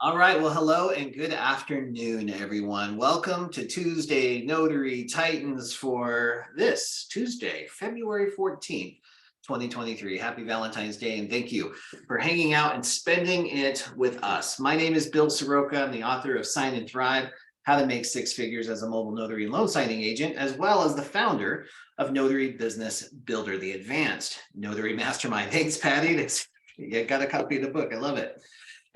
All right. Well, hello and good afternoon, everyone. Welcome to Tuesday Notary Titans for this Tuesday, February 14th, 2023. Happy Valentine's Day, and thank you for hanging out and spending it with us. My name is Bill Soroka. I'm the author of Sign and Thrive, How to Make Six Figures as a Mobile Notary and Loan Signing Agent, as well as the founder of Notary Business Builder, the Advanced Notary Mastermind. Thanks, Patty. You got a copy of the book. I love it.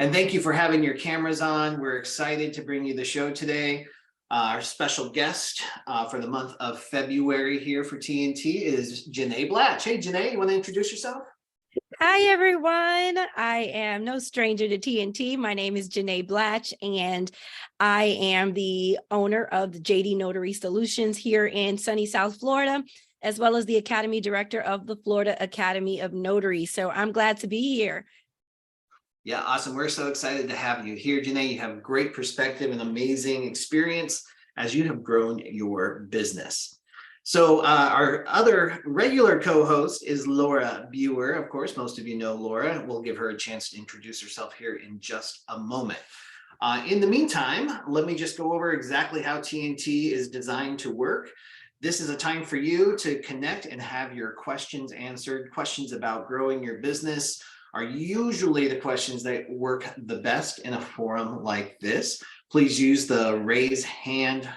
And thank you for having your cameras on. We're excited to bring you the show today. Our special guest for the month of February here for TNT is Janae Blatch. Hey, Janae, you want to introduce yourself? Hi, everyone. I am no stranger to TNT. My name is Janae Blatch, and I am the owner of the JD Notary Solutions here in sunny South Florida, as well as the Academy Director of the Florida Academy of Notary. So I'm glad to be here. Yeah, awesome. We're so excited to have you here, Janae. You have great perspective and amazing experience as you have grown your business. So our other regular co-host is Laura Buer. Of course, most of you know Laura. We'll give her a chance to introduce herself here in just a moment. In the meantime, let me just go over exactly how TNT is designed to work. This is a time for you to connect and have your questions answered. Questions about growing your business are usually the questions that work the best in a forum like this. Please use the raise hand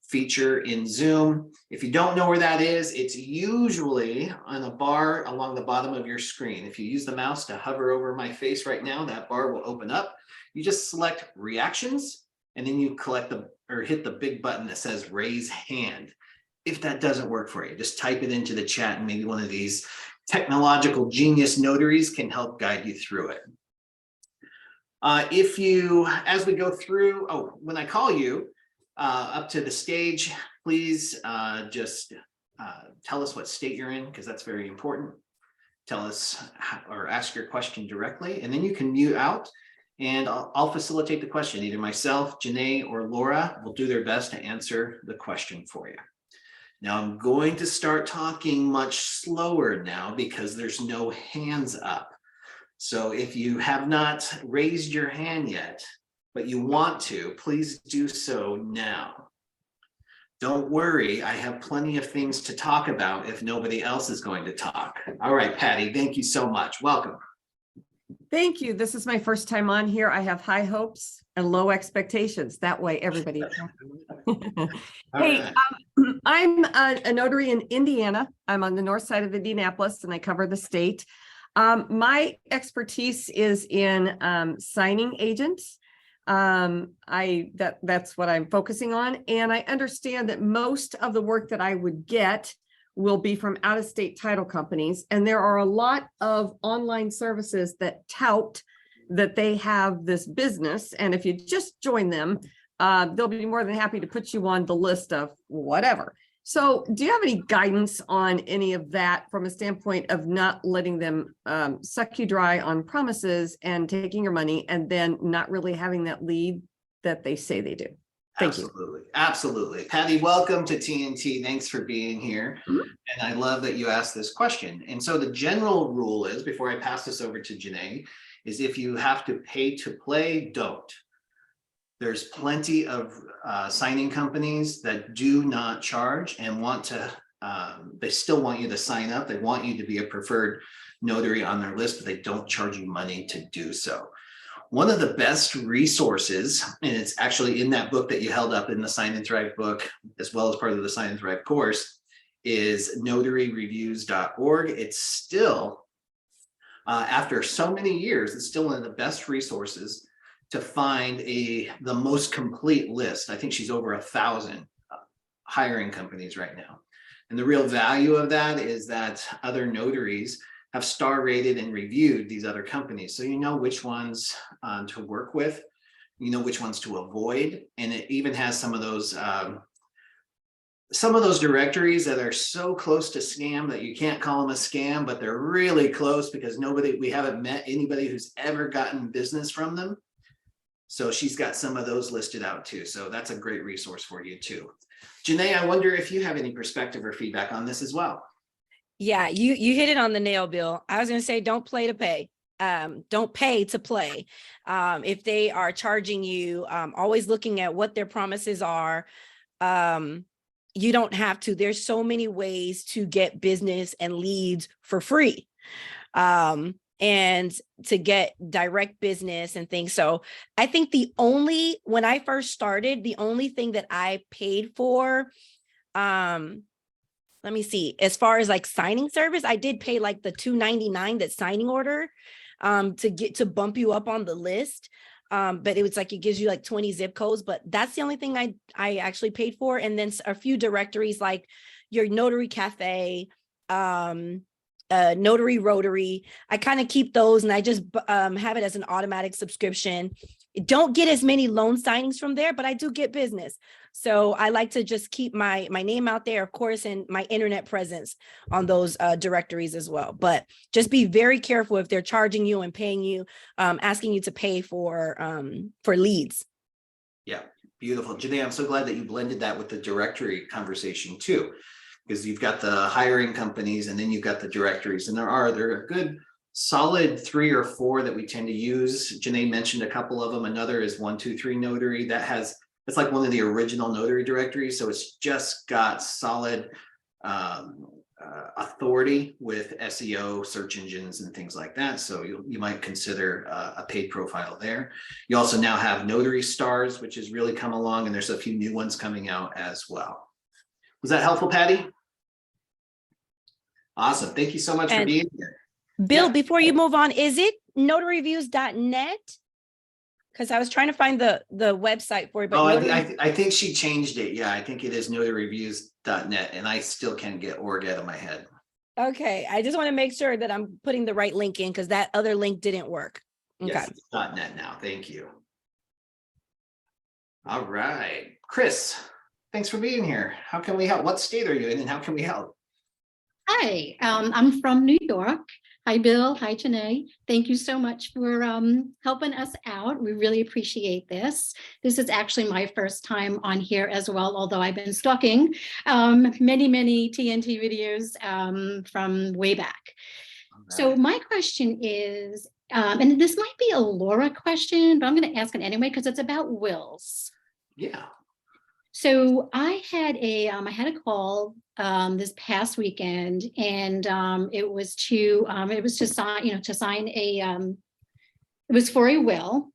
feature in Zoom. If you don't know where that is, it's usually on a bar along the bottom of your screen. If you use the mouse to hover over my face right now, that bar will open up. You just select reactions, and then you hit the big button that says raise hand. If that doesn't work for you, just type it into the chat, and maybe one of these technological genius notaries can help guide you through it. As we go through, when I call you up to the stage, please just tell us what state you're in, because that's very important. Tell us or ask your question directly, and then you can mute out, and I'll facilitate the question. Either myself, Janae, or Laura will do their best to answer the question for you. Now I'm going to start talking much slower now because there's no hands up. So if you have not raised your hand yet, but you want to, please do so now. Don't worry, I have plenty of things to talk about if nobody else is going to talk. All right, Patty, thank you so much. Welcome. Thank you. This is my first time on here. I have high hopes and low expectations. That way, everybody. Hey, Right. I'm a notary in Indiana. I'm on the north side of Indianapolis, and I cover the state. My expertise is in signing agents. That's what I'm focusing on, and I understand that most of the work that I would get will be from out-of-state title companies. And there are a lot of online services that tout that they have this business. And if you just join them, they'll be more than happy to put you on the list of whatever. So do you have any guidance on any of that from a standpoint of not letting them suck you dry on promises and taking your money and then not really having that lead that they say they do? Thank you. Absolutely. Patty, welcome to TNT. Thanks for being here. And I love that you asked this question. And so the general rule is, before I pass this over to Janae, is if you have to pay to play, don't. There's plenty of signing companies that do not charge and want to, they still want you to sign up. They want you to be a preferred notary on their list, but they don't charge you money to do so. One of the best resources, and it's actually in that book that you held up in the Sign and Thrive book, as well as part of the Sign and Thrive course, is notaryreviews.org. It's still, after so many years, it's still one of the best resources to find the most complete list. I think she's over 1,000 hiring companies right now. And the real value of that is that other notaries have star rated and reviewed these other companies. So you know which ones to work with, you know which ones to avoid. And it even has some of those directories that are so close to scam that you can't call them a scam, but they're really close because we haven't met anybody who's ever gotten business from them. So she's got some of those listed out too. So that's a great resource for you too. Janae, I wonder if you have any perspective or feedback on this as well. Yeah, you hit it on the nail, Bill. I was going to say, don't play to pay. don't pay to play. If they are charging you, always looking at what their promises are. You don't have to. There's so many ways to get business and leads for free. And to get direct business and things. So I think when I first started, the only thing that I paid for, let me see, as far as like signing service, I did pay like the $2.99, that signing order, to bump you up on the list. But it was like, it gives you like 20 zip codes, but that's the only thing I actually paid for. And then a few directories like your Notary Cafe, Notary Rotary. I kind of keep those, and I just have it as an automatic subscription. Don't get as many loan signings from there, but I do get business. So I like to just keep my name out there, of course, and my internet presence on those directories as well. But just be very careful if they're charging you and paying you, asking you to pay for leads. Yeah, beautiful. Janae, I'm so glad that you blended that with the directory conversation too, because you've got the hiring companies and then you've got the directories, and there are a good solid 3 or 4 that we tend to use. Janae mentioned a couple of them. Another is 123 Notary. It's like one of the original notary directories. So it's just got solid authority with SEO, search engines, and things like that. So you might consider a paid profile there. You also now have Notary Stars, which has really come along, and there's a few new ones coming out as well. Was that helpful, Patty? Awesome. Thank you so much for being here. Bill, before you move on, is it notaryreviews.net? Because I was trying to find the website for it. But I think she changed it. Yeah, I think it is notaryreviews.net, and I still can't get org out of my head. Okay, I just want to make sure that I'm putting the right link in, because that other link didn't work. Okay. Yes, it's .net now. Thank you. All right, Chris, thanks for being here. How can we help? What state are you in, and how can we help? Hi, I'm from New York. Hi, Bill. Hi, Janae. Thank you so much for helping us out. We really appreciate this. This is actually my first time on here as well, although I've been stalking many TNT videos from way back. Right. So my question is, and this might be a Laura question, but I'm going to ask it anyway because it's about wills. Yeah. So I had a call this past weekend, and it was to sign it was for a will,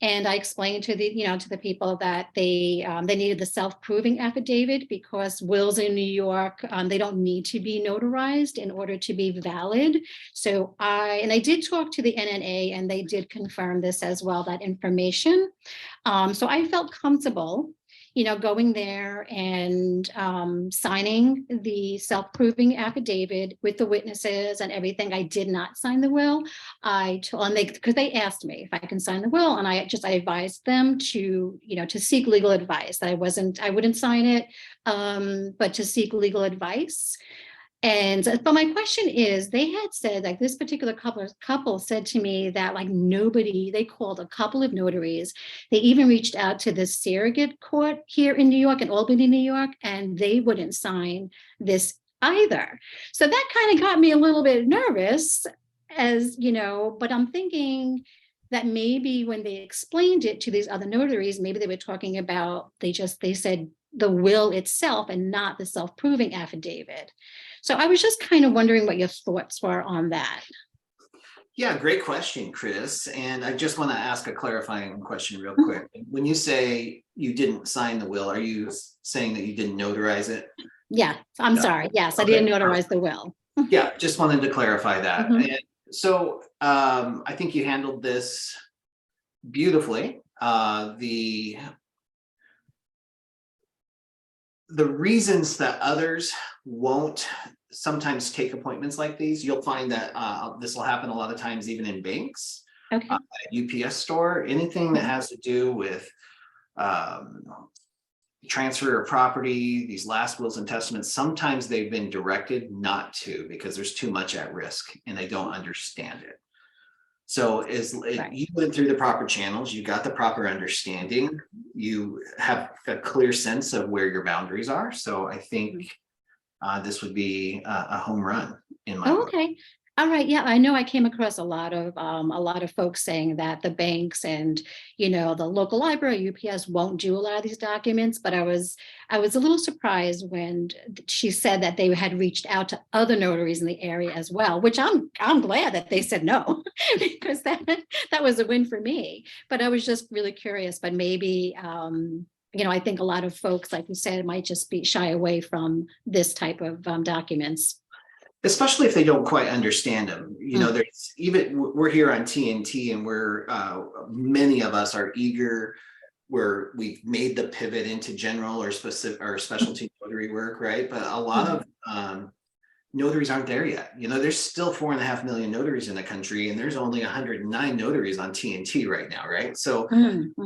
and I explained to the people that they needed the self-proving affidavit because wills in New York, they don't need to be notarized in order to be valid. So I did talk to the NNA, and they did confirm this as well, that information. So I felt comfortable, going there and signing the self-proving affidavit with the witnesses and everything. I did not sign the will. Because they asked me if I can sign the will, and I advised them to seek legal advice. That I wouldn't sign it, but to seek legal advice. But my question is, they had said, like, this particular couple said to me that, like, they called a couple of notaries. They even reached out to the surrogate court here in New York, in Albany, New York, and they wouldn't sign this either. So that kind of got me a little bit nervous, but I'm thinking that maybe when they explained it to these other notaries, maybe they were talking about, they said the will itself and not the self-proving affidavit. So I was just kind of wondering what your thoughts were on that. Yeah, great question, Chris. And I just want to ask a clarifying question real quick. When you say you didn't sign the will, are you saying that you didn't notarize it? Yeah, I'm sorry. Yes, okay. I didn't notarize the will. Yeah, just wanted to clarify that. Mm-hmm. And so I think you handled this beautifully. The reasons that others won't sometimes take appointments like these, you'll find that this will happen a lot of times even in banks, okay. At UPS store, anything that has to do with transfer of property, these last wills and testaments, sometimes they've been directed not to because there's too much at risk and they don't understand it. So right. You went through the proper channels, you got the proper understanding, you have a clear sense of where your boundaries are. So I think this would be a home run in my book. Okay. All right, yeah, I know I came across a lot of folks saying that the banks and, you know, the local library, UPS won't do a lot of these documents, but I was a little surprised when she said that they had reached out to other notaries in the area as well, which I'm glad that they said no, because that was a win for me. But I was just really curious, but maybe you know, I think a lot of folks, like you said, might just be shy away from this type of documents. Especially if they don't quite understand them. You know, there's even, we're here on TNT and we're, many of us are eager, we've made the pivot into general or specific or specialty notary work, right? But a lot of notaries aren't there yet. You know, there's still 4.5 million notaries in the country, and there's only 109 notaries on TNT right now, right? So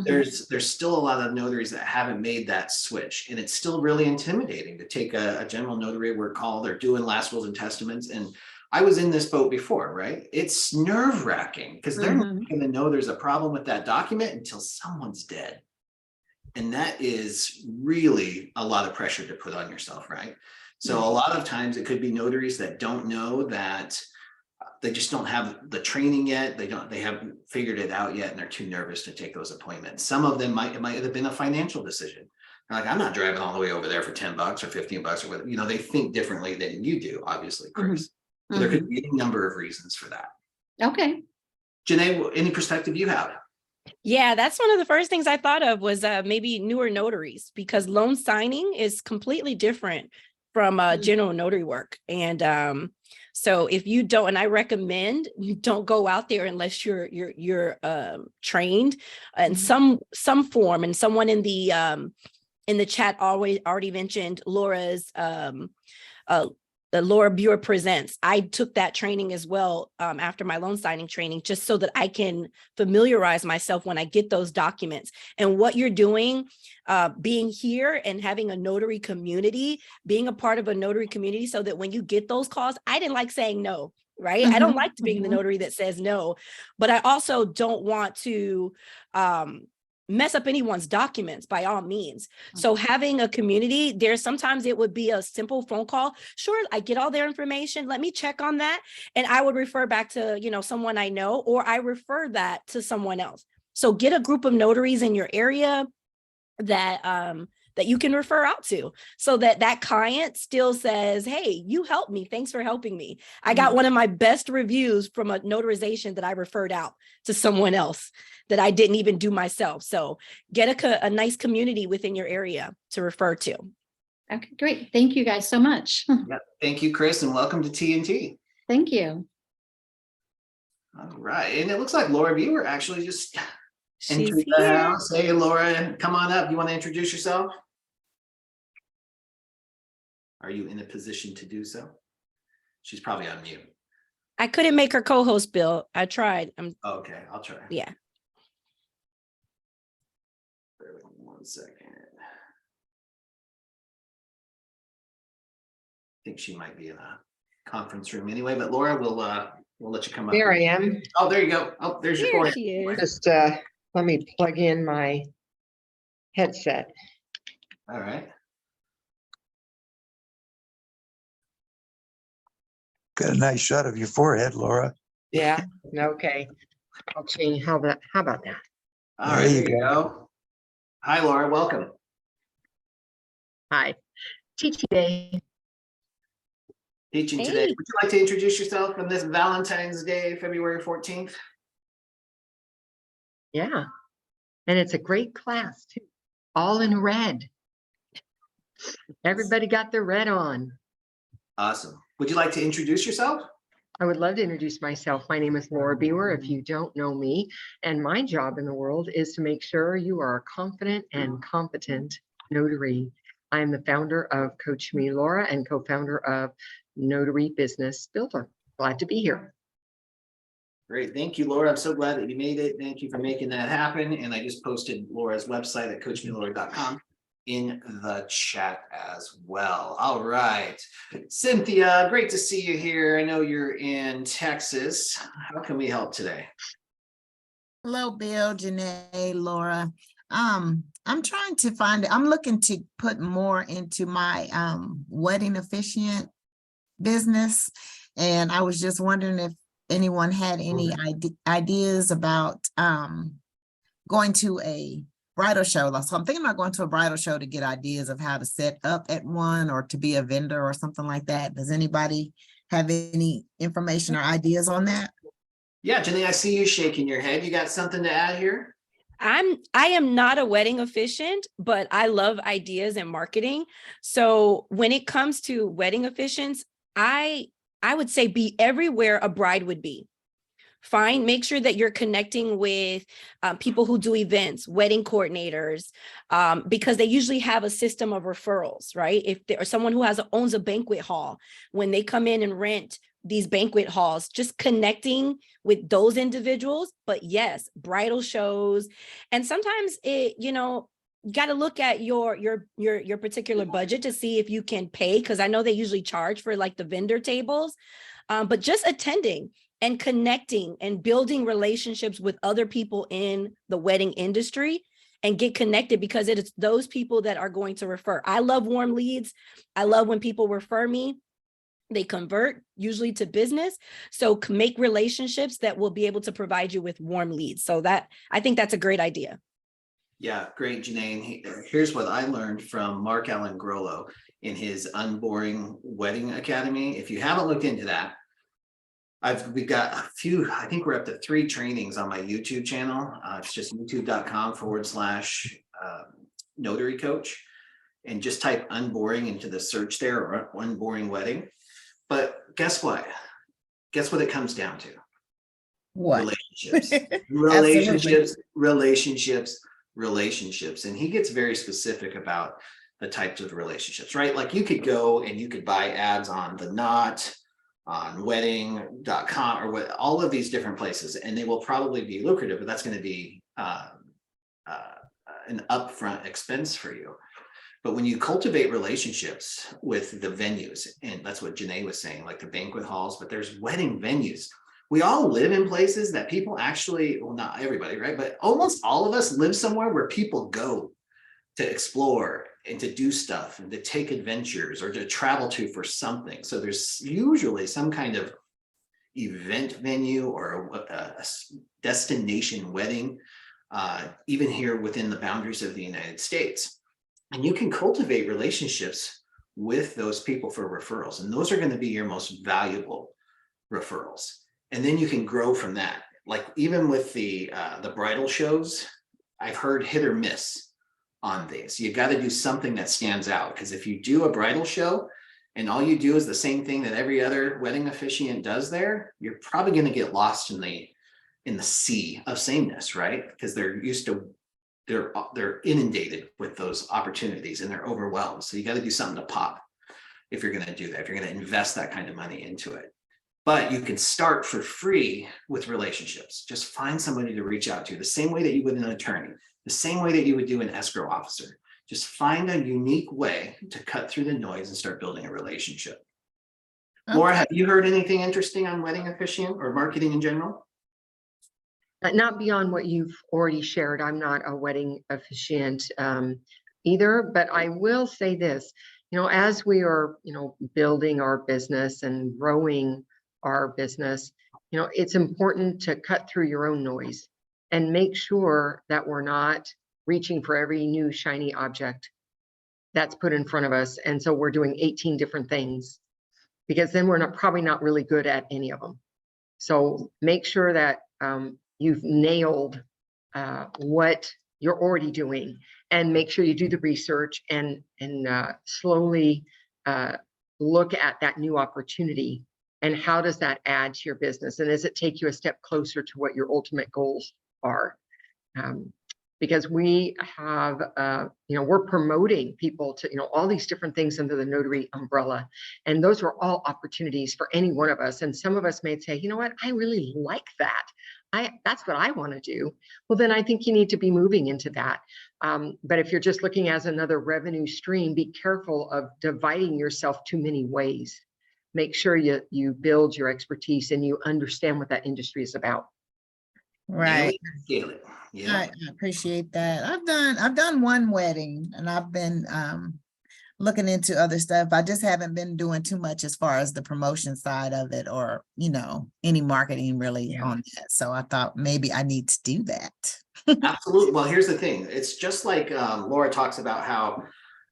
there's still a lot of notaries that haven't made that switch, and it's still really intimidating to take a general notary work call. They're doing last wills and testaments, and I was in this boat before, right? It's nerve-wracking because they're not going to know there's a problem with that document until someone's dead. And that is really a lot of pressure to put on yourself, right? So a lot of times it could be notaries that don't know that they just don't have the training yet. They haven't figured it out yet, and they're too nervous to take those appointments. Some of them it might have been a financial decision. They're like, I'm not driving all the way over there for $10 or $15 or whatever. You know, they think differently than you do, obviously, Chris. So there could be any number of reasons for that. Okay. Janae, any perspective you have? Yeah, that's one of the first things I thought of was maybe newer notaries, because loan signing is completely different from general notary work. And so if you don't, and I recommend you don't go out there unless you're trained in some form. And someone in the chat already mentioned Laura's the Laura Buer Presents. I took that training as well after my loan signing training, just so that I can familiarize myself when I get those documents. And what you're doing, being here and having a notary community, being a part of a notary community, so that when you get those calls, I didn't like saying no, right? I don't like being the notary that says no, but I also don't want to mess up anyone's documents by all means. So having a community, sometimes it would be a simple phone call. Sure, I get all their information. Let me check on that. And I would refer back to, you know, someone I know, or I refer that to someone else. So get a group of notaries in your area that you can refer out to, so that client still says, hey, you helped me. Thanks for helping me. I got one of my best reviews from a notarization that I referred out to someone else that I didn't even do myself. So get a nice community within your area to refer to. Okay, great. Thank you guys so much. Yep. Thank you, Chris, and welcome to TNT. Thank you. All right. And it looks like Laura Buer actually just She's entered the here. house. Hey, Laura, come on up. You want to introduce yourself? Are you in a position to do so? She's probably on mute. I couldn't make her co-host, Bill. I tried. Okay, I'll try. Yeah. Bear with me 1 second. I think she might be in a conference room anyway, but Laura, we'll let you come up. There I am. Oh, there you go. Oh, there's your There cord. she is. Just let me plug in my headset. All right. Got a nice shot of your forehead, Laura. Yeah, okay. I'll change how about that? All right, there you go. Hi, Laura, welcome. Hi. Teaching day. Teaching today. Hey. Would you like to introduce yourself on this Valentine's Day, February 14th? Yeah. And it's a great class too. All in red. Everybody got their red on. Awesome. Would you like to introduce yourself? I would love to introduce myself. My name is Laura Buer, if you don't know me. And my job in the world is to make sure you are a confident and competent notary. I am the founder of Coach Me Laura and co-founder of Notary Business Builder. Glad to be here. Great. Thank you, Laura. I'm so glad that you made it. Thank you for making that happen. And I just posted Laura's website at coachmelaura.com in the chat as well. All right. Cynthia, great to see you here. I know you're in Texas. How can we help today? Hello, Bill, Janae, Laura. I'm trying to I'm looking to put more into my wedding officiant business. And I was just wondering if anyone had any ideas about going to a bridal show. So I'm thinking about going to a bridal show to get ideas of how to set up at one or to be a vendor or something like that. Does anybody have any information or ideas on that? Yeah, Jenny, I see you shaking your head. You got something to add here? I am not a wedding officiant, but I love ideas and marketing. So when it comes to wedding officiants, I would say be everywhere a bride would be. Make sure that you're connecting with people who do events, wedding coordinators, because they usually have a system of referrals, right? If there's someone who owns a banquet hall, when they come in and rent these banquet halls, just connecting with those individuals. But yes, bridal shows. And sometimes you got to look at your particular budget to see if you can pay, because I know they usually charge for like the vendor tables, but just attending and connecting and building relationships with other people in the wedding industry and get connected, because it is those people that are going to refer. I love warm leads. I love when people refer me. They convert usually to business. So make relationships that will be able to provide you with warm leads. So I think that's a great idea. Yeah, great, Janae. And here's what I learned from Mark Allen Grollo in his Unboring Wedding Academy. If you haven't looked into that, we've got a few, I think we're up to 3 trainings on my YouTube channel. It's just youtube.com/notary coach. And just type unboring into the search there, or unboring wedding. But guess what? Guess what it comes down to? What? Relationships. And he gets very specific about the types of relationships, right? Like you could go and you could buy ads on The Knot, on wedding.com, or what, all of these different places, and they will probably be lucrative, but that's going to be an upfront expense for you. But when you cultivate relationships with the venues, and that's what Janae was saying, like the banquet halls, but there's wedding venues. We all live in places that people actually, well, not everybody, right? But almost all of us live somewhere where people go to explore and to do stuff and to take adventures or to travel to for something. So there's usually some kind of event venue or a destination wedding, even here within the boundaries of the United States. And you can cultivate relationships with those people for referrals. And those are going to be your most valuable referrals. And then you can grow from that. Like even with the bridal shows, I've heard hit or miss on these. You got to do something that stands out, because if you do a bridal show and all you do is the same thing that every other wedding officiant does there, you're probably going to get lost in the sea of sameness, right? Because they're used to, they're inundated with those opportunities and they're overwhelmed. So you got to do something to pop if you're going to do that, if you're going to invest that kind of money into it. But you can start for free with relationships. Just find somebody to reach out to, the same way that you would an attorney, the same way that you would do an escrow officer. Just find a unique way to cut through the noise and start building a relationship. Okay. Laura, have you heard anything interesting on wedding officiant or marketing in general? Not beyond what you've already shared. I'm not a wedding officiant either, but I will say this, as we are, building our business and growing our business, it's important to cut through your own noise and make sure that we're not reaching for every new shiny object that's put in front of us. And so we're doing 18 different things, because then we're probably not really good at any of them. So make sure that you've nailed what you're already doing, and make sure you do the research and slowly look at that new opportunity and how does that add to your business, and does it take you a step closer to what your ultimate goals are? Because we have, we're promoting people to, all these different things under the notary umbrella, and those are all opportunities for any one of us. And some of us may say, you know what, I really like that. That's what I want to do. Well, then I think you need to be moving into that. But if you're just looking as another revenue stream, be careful of dividing yourself too many ways. Make sure you build your expertise and you understand what that industry is about. Right. Yeah. I appreciate that. I've done one wedding, and I've been looking into other stuff. I just haven't been doing too much as far as the promotion side of it, or, any marketing really on that. So I thought maybe I need to do that. Absolutely. Well, here's the thing. It's just like Laura talks about how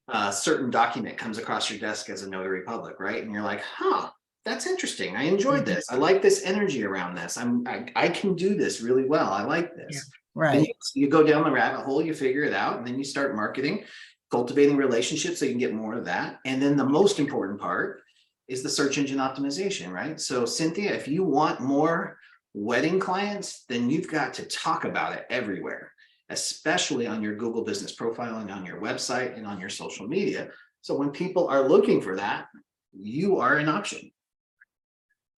a certain document comes across your desk as a notary public, right? And you're like, huh, that's interesting. I enjoyed this. I like this energy around this. I can do this really well. I like this. Then Right. you go down the rabbit hole, you figure it out, and then you start marketing, cultivating relationships so you can get more of that. And then the most important part is the search engine optimization, right? So Cynthia, if you want more wedding clients, then you've got to talk about it everywhere, especially on your Google business profile and on your website and on your social media. So when people are looking for that, you are an option.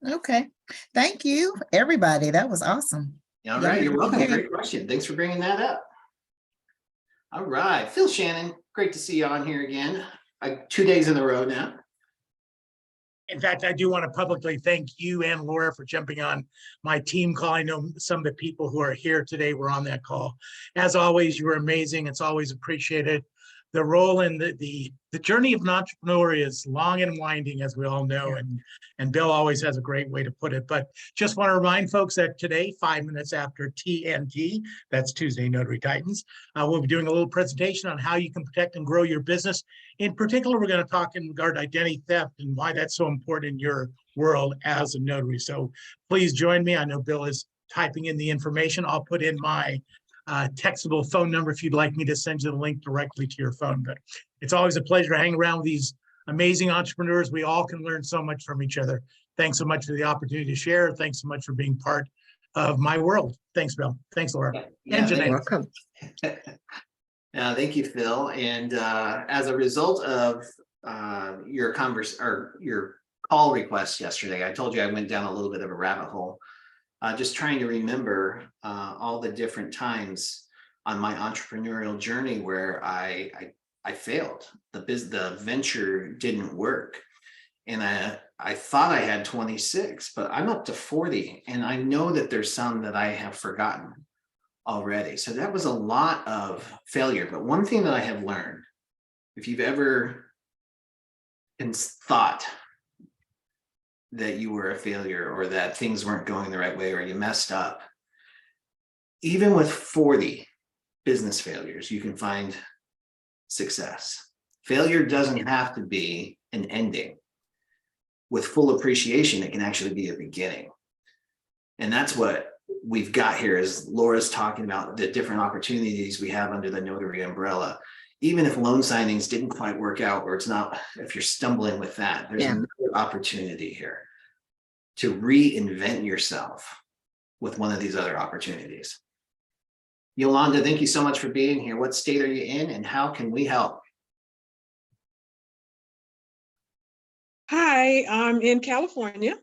Okay. Thank you, everybody. That was awesome. All right, you're welcome. Okay. Great question. Thanks for bringing that up. All right, Phil Shannon, great to see you on here again. 2 days in a row now. In fact, I do want to publicly thank you and Laura for jumping on my team call. I know some of the people who are here today were on that call. As always, you were amazing. It's always appreciated. The role in the journey of an entrepreneur is long and winding, as we all know, and Bill always has a great way to put it. But just want to remind folks that today, 5 minutes after TNT, that's Tuesday Notary Titans, we'll be doing a little presentation on how you can protect and grow your business. In particular, we're going to talk in regard to identity theft and why that's so important in your world as a notary. So please join me. I know Bill is typing in the information. I'll put in my textable phone number if you'd like me to send you the link directly to your phone. But it's always a pleasure to hang around with these amazing entrepreneurs. We all can learn so much from each other. Thanks so much for the opportunity to share. Thanks so much for being part of my world. Thanks, Bill. Thanks, Laura. And Janae. Welcome. Thank you, Phil. And as a result of your call request yesterday, I told you I went down a little bit of a rabbit hole. Just trying to remember all the different times on my entrepreneurial journey where I failed. The venture didn't work. And I thought I had 26, but I'm up to 40. And I know that there's some that I have forgotten already. So that was a lot of failure. But one thing that I have learned, if you've ever thought that you were a failure or that things weren't going the right way or you messed up, even with 40 business failures, you can find success. Failure doesn't have to be an ending. With full appreciation, it can actually be a beginning. And that's what we've got here, is Laura's talking about the different opportunities we have under the notary umbrella. Even if loan signings didn't quite work out, or it's not, if you're stumbling with that, there's another opportunity here to reinvent yourself with one of these other opportunities. Yolanda, thank you so much for being here. What state are you in and how can we help? Hi, I'm in California.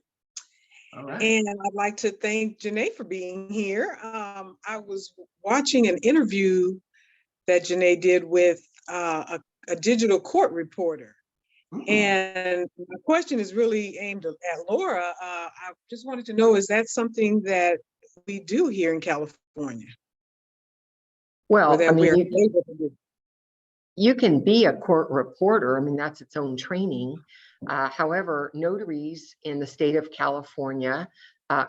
All right. And I'd like to thank Janae for being here. I was watching an interview that Janae did with a digital court reporter. And my question is really aimed at Laura. I just wanted to know, is that something that we do here in California? Well, I mean, able to do? you can be a court reporter. I mean, that's its own training. However, notaries in the state of California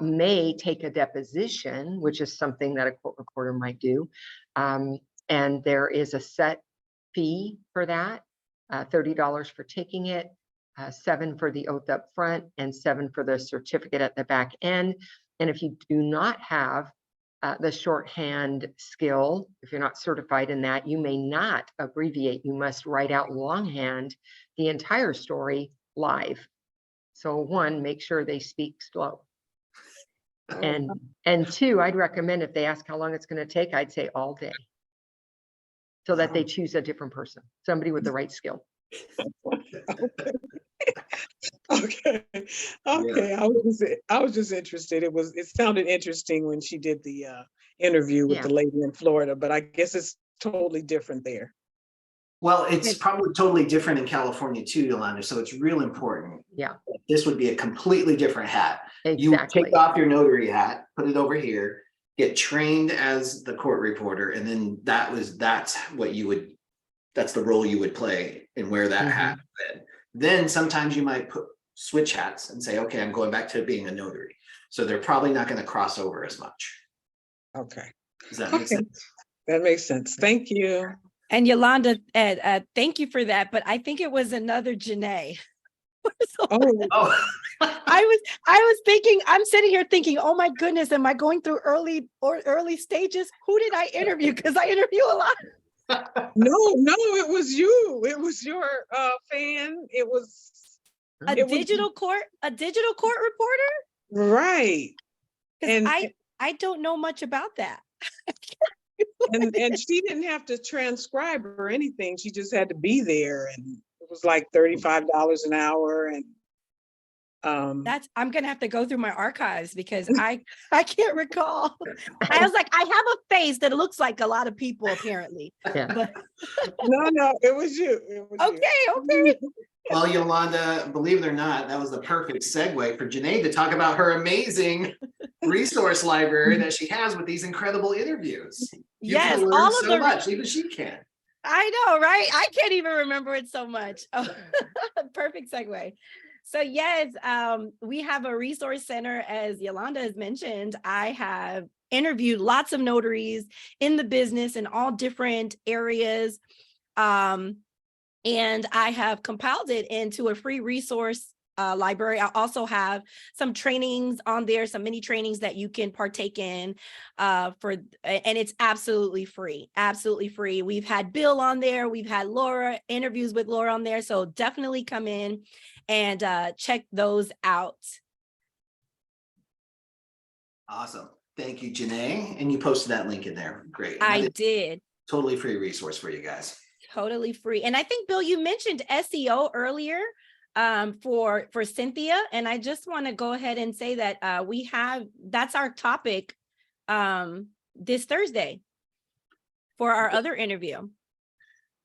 may take a deposition, which is something that a court reporter might do. And there is a set fee for that, $30 for taking it, $7 for the oath up front, and $7 for the certificate at the back end. And if you do not have the shorthand skill, if you're not certified in that, you may not abbreviate. You must write out longhand the entire story live. So one, make sure they speak slow. And two, I'd recommend, if they ask how long it's going to take, I'd say all day, so that they choose a different person, somebody with the right skill. Okay. I was just interested. It sounded interesting when she did the interview with the lady in Florida, but I guess it's totally different there. Well, it's probably totally different in California too, Yolanda. So it's real important. Yeah. This would be a completely different hat. Exactly. You take off your notary hat, put it over here, get trained as the court reporter, and then that's what you would That's the role you would play and wear that hat. Then sometimes you might switch hats and say, okay, I'm going back to being a notary. So they're probably not going to cross over as much. Okay. Does that make Okay. sense? That makes sense. Thank you. And Yolanda, thank you for that. But I think it was another Janae. Oh, Oh, I was thinking, I'm sitting here thinking, oh my goodness, am I going through early stages? Who did I interview? Because I interview a lot. no, it was you. It was your fan. A It was- digital court reporter? Right. Because And- I don't know much about that. And she didn't have to transcribe or anything. She just had to be there, and it was like $35 an hour. And I'm gonna have to go through my archives because I can't recall. I was like, I have a face that looks like a lot of people apparently. Yeah. But no, it was you. It was you. okay. well, Yolanda, believe it or not, that was the perfect segue for Janae to talk about her amazing resource library that she has with these incredible interviews. You Yes, can learn all of so much, even she can. I know, right? I can't even remember it so much. Oh, perfect segue. So yes, we have a resource center, as Yolanda has mentioned. I have interviewed lots of notaries in the business in all different areas. And I have compiled it into a free resource library. I also have some trainings on there, some mini trainings that you can partake in and it's absolutely free, absolutely free. We've had Bill on there. We've had Laura, interviews with Laura on there. So definitely come in and check those out. Awesome. Thank you, Janae. And you posted that link in there. Great. I did. Totally free resource for you guys. Totally free. And I think, Bill, you mentioned SEO earlier for Cynthia. And I just want to go ahead and say that that's our topic this Thursday for our other interview.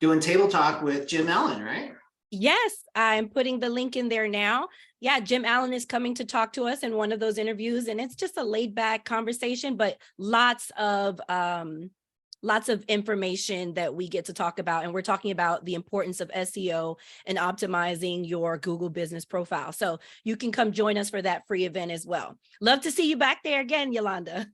Doing table talk with Jim Allen, right? Yes, I'm putting the link in there now. Yeah, Jim Allen is coming to talk to us in one of those interviews, and it's just a laid back conversation, but lots of information that we get to talk about. And we're talking about the importance of SEO and optimizing your Google business profile. So you can come join us for that free event as well. Love to see you back there again, Yolanda.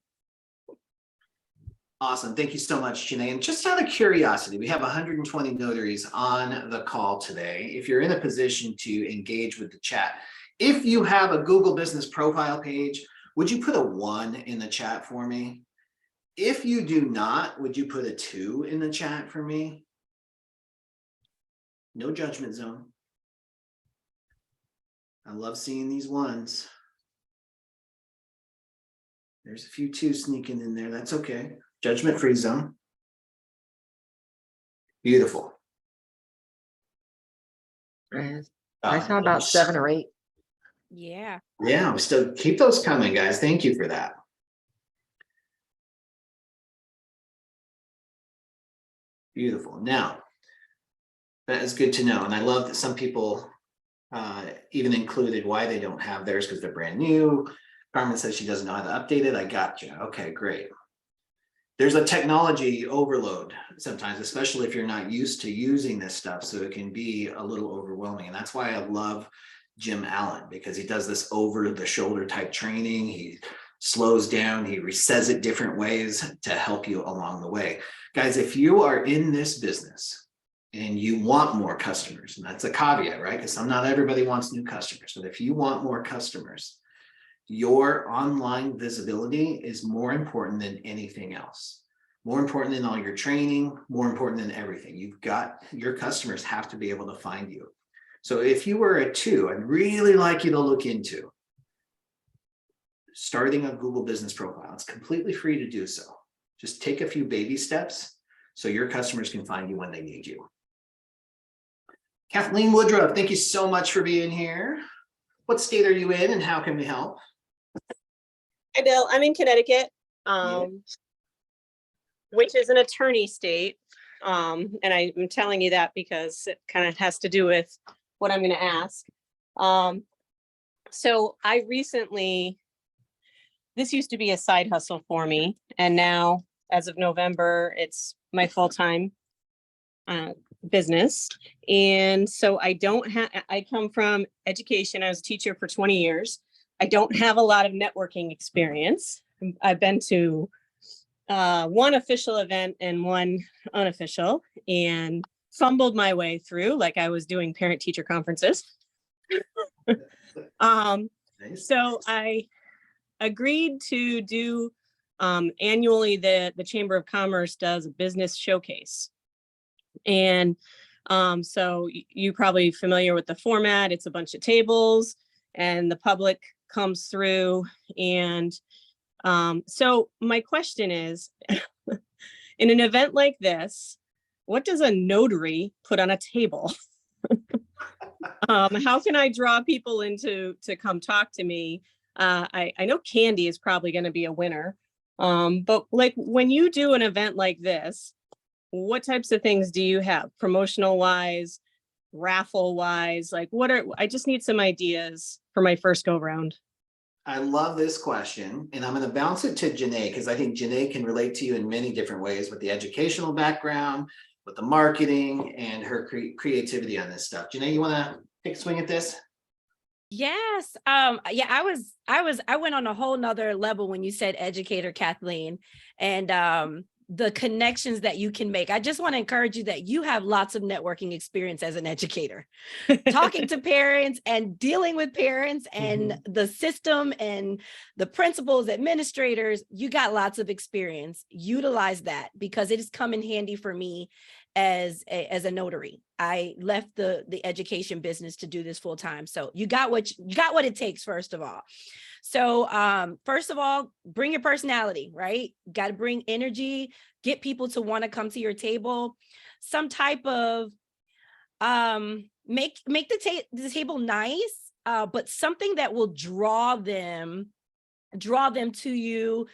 Awesome. Thank you so much, Janae. And just out of curiosity, we have 120 notaries on the call today. If you're in a position to engage with the chat, if you have a Google business profile page, would you put a 1 in the chat for me? If you do not, would you put a 2 in the chat for me? No judgment zone. I love seeing these 1s. There's a few 2s sneaking in there. That's okay. Judgment-free zone. Beautiful. I saw about 7 or 8. Yeah. Yeah, we still keep those coming, guys. Thank you for that. Beautiful. Now, that is good to know. And I love that some people even included why they don't have theirs because they're brand new. Carmen says she doesn't know how to update it. I got you. Okay, great. There's a technology overload sometimes, especially if you're not used to using this stuff. So it can be a little overwhelming. And that's why I love Jim Allen, because he does this over the shoulder type training. He slows down, he says it different ways to help you along the way. Guys, if you are in this business and you want more customers, and that's a caveat, right? Because not everybody wants new customers, but if you want more customers, your online visibility is more important than anything else. More important than all your training, more important than everything. Your customers have to be able to find you. So if you were a 2, I'd really like you to look into starting a Google business profile. It's completely free to do so. Just take a few baby steps so your customers can find you when they need you. Kathleen Woodruff, thank you so much for being here. What state are you in and how can we help? Hi, Bill. I'm in Connecticut, which is an attorney state. And I'm telling you that because it kind of has to do with what I'm going to ask. So I recently, this used to be a side hustle for me. And now, as of November, it's my full-time business. And so I don't have, I come from education. I was a teacher for 20 years. I don't have a lot of networking experience. I've been to one official event and one unofficial, and fumbled my way through like I was doing parent teacher conferences. So I agreed to do annually, the Chamber of Commerce does a business showcase. And so you're probably familiar with the format. It's a bunch of tables and the public comes through. And so my question is, in an event like this, what does a notary put on a table? How can I draw people into to come talk to me? I know candy is probably going to be a winner. But like when you do an event like this, what types of things do you have promotional wise, raffle wise? Like I just need some ideas for my first go round. I love this question, and I'm going to bounce it to Janae because I think Janae can relate to you in many different ways with the educational background, with the marketing, and her creativity on this stuff. Janae, you want to take a swing at this? Yes. Yeah, I went on a whole nother level when you said educator, Kathleen, and the connections that you can make. I just want to encourage you that you have lots of networking experience as an educator, talking to parents and dealing with parents and the system and the principals, administrators. You got lots of experience. Utilize that because it has come in handy for me as a notary. I left the education business to do this full time. So you got what it takes, first of all. So first of all, bring your personality, right? Got to bring energy, get people to want to come to your table. Some type of make the table nice, but something that will draw them to you.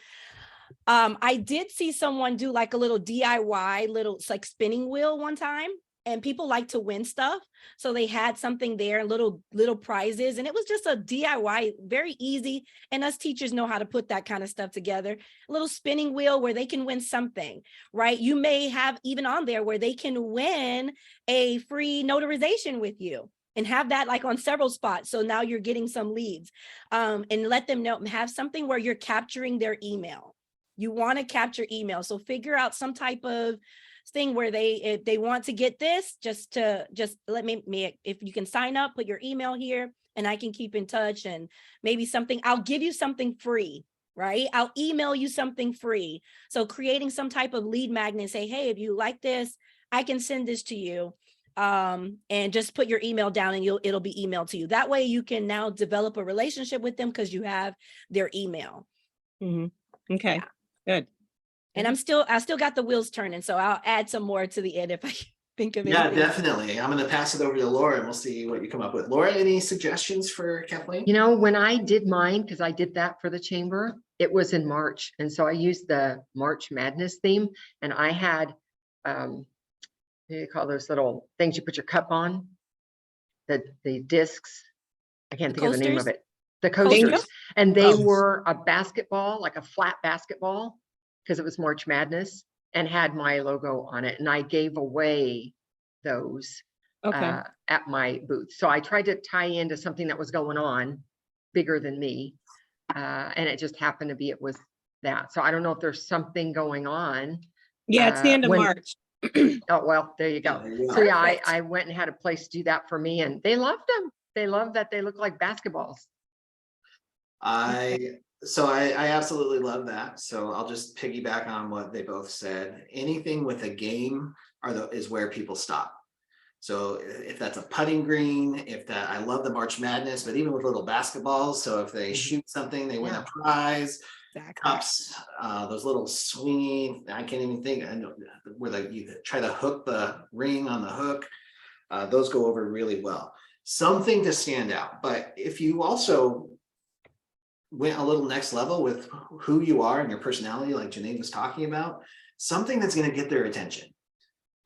I did see someone do like a little DIY, it's like spinning wheel one time, and people like to win stuff. So they had something there, little prizes, and it was just a DIY, very easy. And us teachers know how to put that kind of stuff together. A little spinning wheel where they can win something, right? You may have even on there where they can win a free notarization with you. And have that like on several spots. So now you're getting some leads, and let them know, have something where you're capturing their email. You want to capture email. So figure out some type of thing where if they want to get this, just let me, if you can sign up, put your email here and I can keep in touch, and maybe something, I'll give you something free, right? I'll email you something free. So creating some type of lead magnet, say, hey, if you like this, I can send this to you. And just put your email down and it'll be emailed to you. That way you can now develop a relationship with them because you have their email. Okay, yeah. Good. And I still got the wheels turning, so I'll add some more to the end if I think of it. Yeah, definitely. I'm going to pass it over to Laura and we'll see what you come up with. Laura, any suggestions for Kathleen? You know, when I did mine, because I did that for the chamber, it was in March. And so I used the March Madness theme, and I had, what do you call those little things you put your cup on? The discs. I can't think of the name of it. The coasters. And they were a basketball, like a flat basketball, because it was March Madness, and had my logo on it. And I gave away those at my booth. So I tried to tie into something that was going on bigger than me. And it just happened to be, it was that. So I don't know if there's something going on. Yeah, it's the end of March. Oh, well, there you go. So yeah, I went and had a place do that for me, and they loved them. They love that they look like basketballs. I absolutely love that. So I'll just piggyback on what they both said. Anything with a game is where people stop. So if that's a putting green, I love the March Madness, but even with little basketballs. So if they shoot something, they win a prize. Cups, those little swinging, I can't even think, I know where you try to hook the ring on the hook. Those go over really well. Something to stand out. But if you also went a little next level with who you are and your personality, like Janae was talking about, something that's going to get their attention.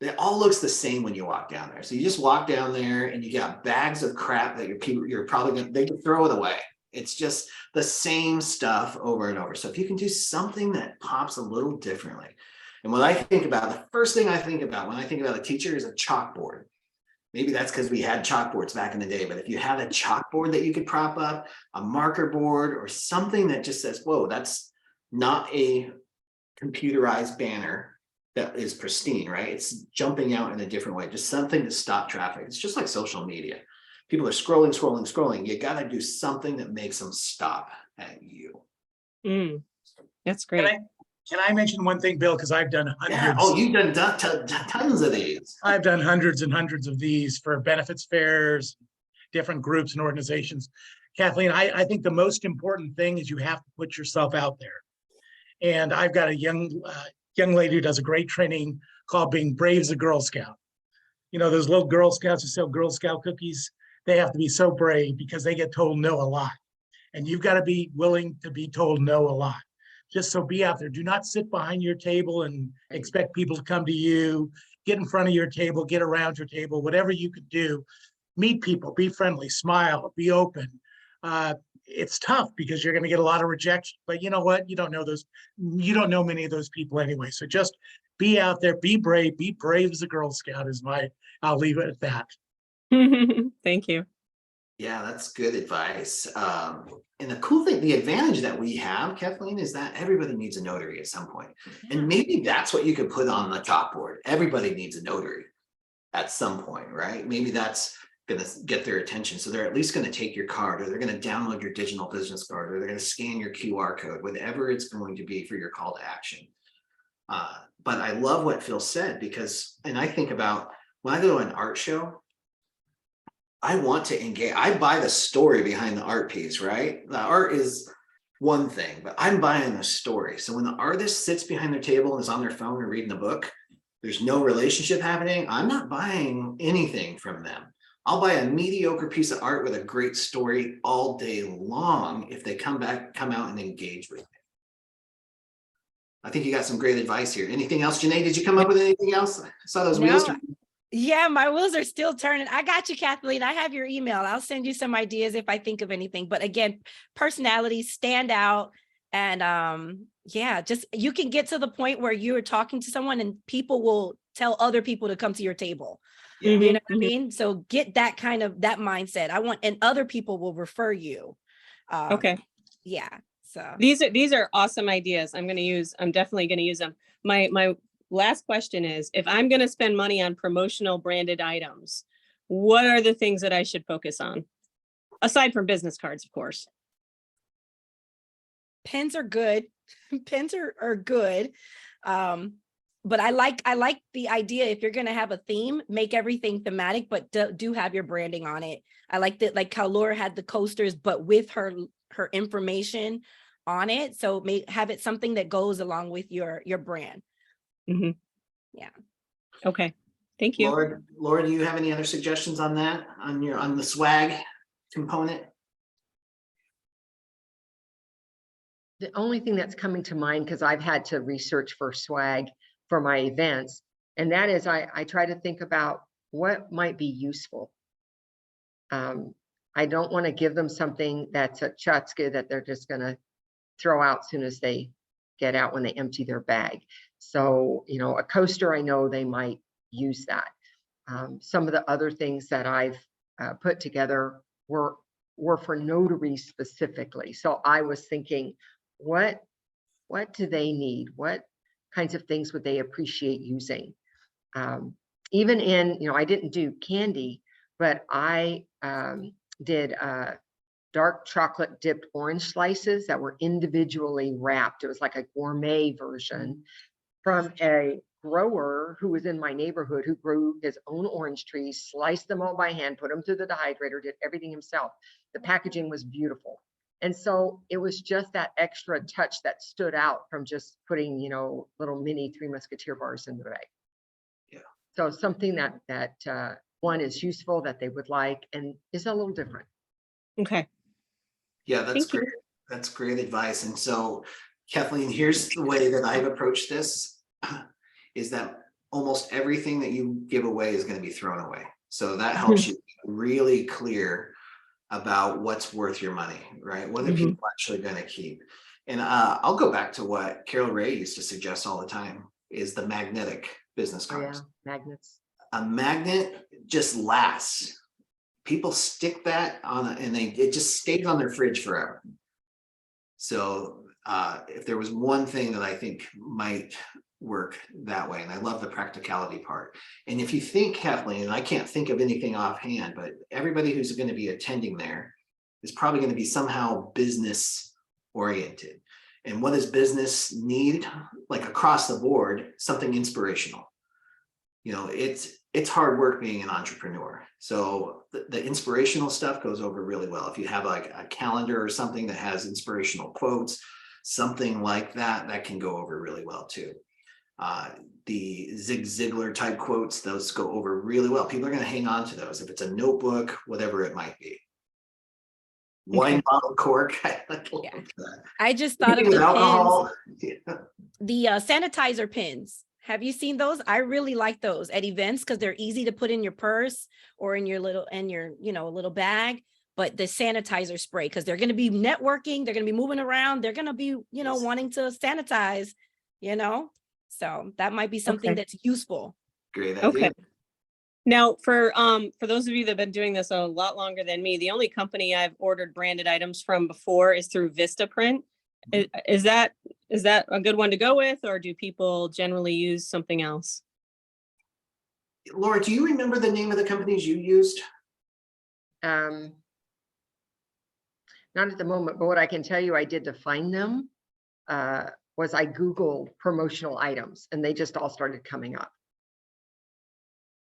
It all looks the same when you walk down there. So you just walk down there and you got bags of crap that you're probably they can throw it away. It's just the same stuff over and over. So if you can do something that pops a little differently, And when I think about, the first thing I think about when I think about a teacher is a chalkboard. Maybe that's because we had chalkboards back in the day, but if you had a chalkboard that you could prop up, a marker board or something that just says, whoa, that's not a computerized banner that is pristine, right? It's jumping out in a different way, just something to stop traffic. It's just like social media. People are scrolling, scrolling, scrolling. You got to do something that makes them stop at you. That's Can great. can I mention one thing, Bill? Because I've done Yeah. hundreds. Oh, you've done tons of these. I've done hundreds and hundreds of these for benefits fairs, different groups and organizations. Kathleen, I think the most important thing is you have to put yourself out there. And I've got a young lady who does a great training called Being Brave as a Girl Scout. You know, those little Girl Scouts who sell Girl Scout cookies, they have to be so brave because they get told no a lot. And you've got to be willing to be told no a lot. Just so be out there. Do not sit behind your table and expect people to come to you. Get in front of your table, get around your table, whatever you could do. Meet people, be friendly, smile, be open. It's tough because you're going to get a lot of rejection, but you know what? You don't know many of those people anyway. So just be out there, be brave as a Girl Scout I'll leave it at that. Thank you. Yeah, that's good advice. And the cool thing, the advantage that we have, Kathleen, is that everybody needs a notary at some point. And maybe that's what you could put on the chalkboard. Everybody needs a notary at some point, right? Maybe that's going to get their attention. So they're at least going to take your card, or they're going to download your digital business card, or they're going to scan your QR code, whatever it's going to be for your call to action. But I love what Phil said, because, and I think about when I go to an art show, I want to engage. I buy the story behind the art piece, right? The art is one thing, but I'm buying the story. So when the artist sits behind their table and is on their phone or reading a book, there's no relationship happening. I'm not buying anything from them. I'll buy a mediocre piece of art with a great story all day long if they come out and engage with me. I think you got some great advice here. Anything else, Janae? Did you come up with anything else? I saw those wheels. Yeah, my wheels are still turning. I got you, Kathleen. I have your email. I'll send you some ideas if I think of anything. But again, personalities stand out. And yeah, just you can get to the point where you're talking to someone and people will tell other people to come to your table. Yeah. You know what I mean? So get that kind of that mindset. And other people will refer you. Okay. Yeah. So these are awesome ideas. I'm definitely going to use them. My last question is, if I'm going to spend money on promotional branded items, what are the things that I should focus on? Aside from business cards, of course. pens are good. Pens are good. But I like the idea, if you're going to have a theme, make everything thematic, but do have your branding on it. I like that, like how Laura had the coasters, but with her information on it. So have it something that goes along with your brand. Mm-hmm. Yeah. Okay. Thank you. Laura, do you have any other suggestions on that, on the swag component? The only thing that's coming to mind, because I've had to research for swag for my events, and that is I try to think about what might be useful. I don't want to give them something that's a tchotchke that they're just going to throw out as soon as they get out when they empty their bag. So, you know, a coaster, I know they might use that. Some of the other things that I've put together were for notaries specifically. So I was thinking, what do they need? What kinds of things would they appreciate using? Even in, you know, I didn't do candy, but I did dark chocolate dipped orange slices that were individually wrapped. It was like a gourmet version from a grower who was in my neighborhood, who grew his own orange trees, sliced them all by hand, put them through the dehydrator, did everything himself. The packaging was beautiful. And so it was just that extra touch that stood out from just putting, you know, little mini Three Musketeer bars in the bag. Yeah. So something that one is useful, that they would like, and is a little different. Okay. Yeah, that's great. That's great advice. And so, Kathleen, here's the way that I've approached this, is that almost everything that you give away is going to be thrown away. So that helps you be really clear about what's worth your money, right? What are people actually going to keep? And I'll go back to what Carol Ray used to suggest all the time. is the magnetic business Oh, yeah, cards. magnets. A magnet just lasts. People stick that on and it just stays on their fridge forever. So if there was one thing that I think might work that way, and I love the practicality part. And if you think, Kathleen, and I can't think of anything offhand, but everybody who's going to be attending there is probably going to be somehow business oriented. And what does business need? Like across the board, something inspirational. You know, it's hard work being an entrepreneur. So the inspirational stuff goes over really well. If you have like a calendar or something that has inspirational quotes, something like that, that can go over really well too. The Zig Ziglar type quotes, those go over really well. People are going to hang on to those if it's a notebook, whatever it might be. Wine bottle cork. I like that. I just thought of Anything with the alcohol. pins, the sanitizer pins. Have you seen those? I really like those at events because they're easy to put in your purse or in your little, little bag. But the sanitizer spray, because they're going to be networking, they're going to be moving around, they're going to be, wanting to sanitize, So that might be something that's useful. Great idea. Okay. Now, for those of you that have been doing this a lot longer than me, the only company I've ordered branded items from before is through Vistaprint. Is that a good one to go with, or do people generally use something else? Laura, do you remember the name of the companies you used? Not at the moment, but what I can tell you I did to find them was I Googled promotional items and they just all started coming up.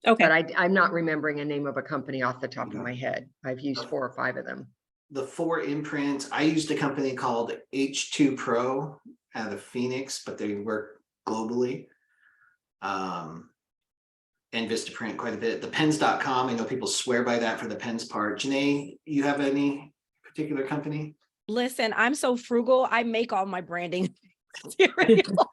Okay. But I'm not remembering a name of a company off the top of my head. I've used 4 or 5 of them. The 4 imprints, I used a company called H2 Pro out of Phoenix, but they work globally. And Vistaprint quite a bit. The pens.com, I know people swear by that for the pens part. Janae, you have any particular company? Listen, I'm so frugal. I make all my branding material.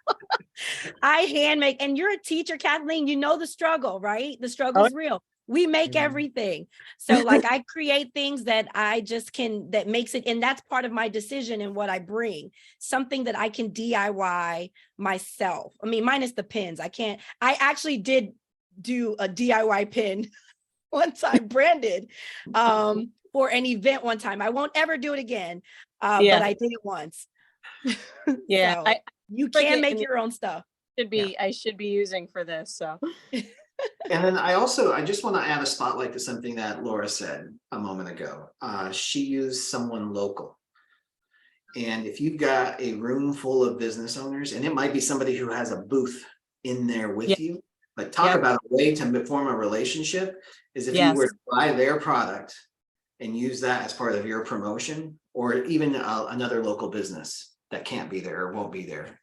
I hand make, and you're a teacher, Kathleen, you know the struggle, right? The struggle's real. We make everything. So like I create things that I just that makes it, and that's part of my decision and what I bring, something that I can DIY myself. I mean, minus the pins. I actually did do a DIY pin once I branded for an event one time. I won't ever do it again, but I did it once. Yeah, So you can make your own stuff. I should be using for this. So. And then I just want to add a spotlight to something that Laura said a moment ago. She used someone local. And if you've got a room full of business owners, and it might be somebody who has a booth in there with you, but talk about a way to form a relationship is if you were to buy their product and use that as part of your promotion, or even another local business that can't be there or won't be there.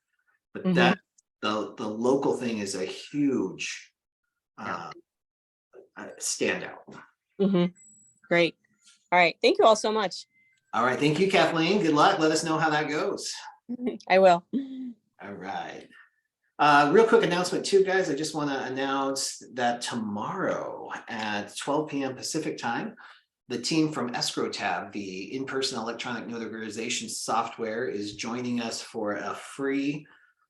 But that the local thing is a huge standout. Great. All right. Thank you all so much. All right. Thank you, Kathleen. Good luck. Let us know how that goes. I will. All right. Real quick announcement too, guys. I just want to announce that tomorrow at 12 p.m. Pacific time, the team from Escrow Tab, the in-person electronic notarization software, is joining us for a free